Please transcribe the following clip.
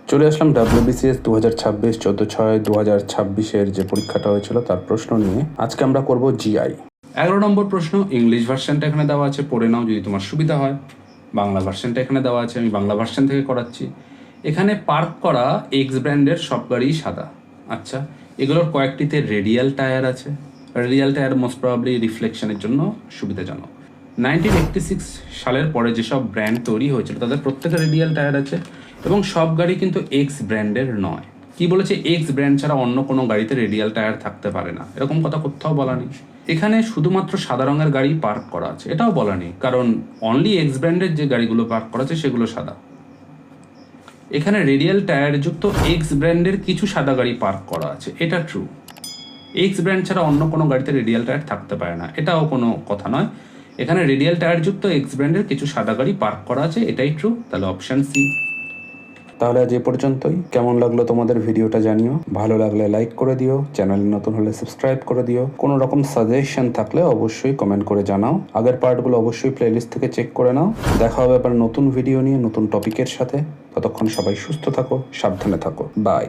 চলে আসলাম WBCS 2026 14/6/2026 যে পরীক্ষাটা হয়েছিল তার প্রশ্ন নিয়ে। আজকে আমরা করব জিআই। 11 নম্বর প্রশ্ন, ইংলিশ ভার্সনটা এখানে দেওয়া আছে, পড়ে নাও যদি তোমার সুবিধা হয়। বাংলা ভার্সনটা এখানে দেওয়া আছে, আমি বাংলা ভার্সন থেকে করাচ্ছি। এখানে পার্ক করা এক্স ব্র্যান্ডের সব গাড়ি সাদা। আচ্ছা, এগুলোর কয়েকটিতে রেডিয়াল টায়ার আছে। রেডিয়াল টায়ার মোস্ট প্রবাবলি রিফ্লেকশনের জন্য সুবিধাজনক। 1986 সালের পরে যেসব ব্র্যান্ড তৈরি হয়েছিল তাদের প্রত্যেকের রেডিয়াল টায়ার আছে, এবং সব গাড়ি কিন্তু এক্স ব্র্যান্ডের নয়। কি বলেছে, এক্স ব্র্যান্ড ছাড়া অন্য কোনো গাড়িতে রেডিয়াল টায়ার থাকতে পারে না, এরকম কথা কোথাও বলা নেই। এখানে শুধুমাত্র সাদা রঙের গাড়ি পার্ক করা আছে, এটাও বলা নেই, কারণ অনলি এক্স ব্র্যান্ডের যে গাড়িগুলো পার্ক করা আছে সেগুলো সাদা। এখানে রেডিয়াল টায়ার যুক্ত এক্স ব্র্যান্ডের কিছু সাদা গাড়ি পার্ক করা আছে, এটা ট্রু। এক্স ব্র্যান্ড ছাড়া অন্য কোনো গাড়িতে রেডিয়াল টায়ার থাকতে পারে না, এটাও কোনো কথা নয়। এখানে রেডিয়াল টায়ার যুক্ত এক্স ব্র্যান্ডের কিছু সাদা গাড়ি পার্ক করা আছে, এটাই ট্রু। তাহলে অপশন সি। তাহলে আজ এ পর্যন্তই। কেমন লাগলো তোমাদের ভিডিওটা জানিও, ভালো লাগলে লাইক করে দিও, চ্যানেলে নতুন হলে সাবস্ক্রাইব করে দিও। কোনো রকম সাজেশন থাকলে অবশ্যই কমেন্ট করে জানাও। আগের পার্টগুলো অবশ্যই প্লেলিস্ট থেকে চেক করে নাও। দেখা হবে আবার নতুন ভিডিও নিয়ে, নতুন টপিকের সাথে। ততক্ষণ সবাই সুস্থ থাকো, সাবধানে থাকো। বাই।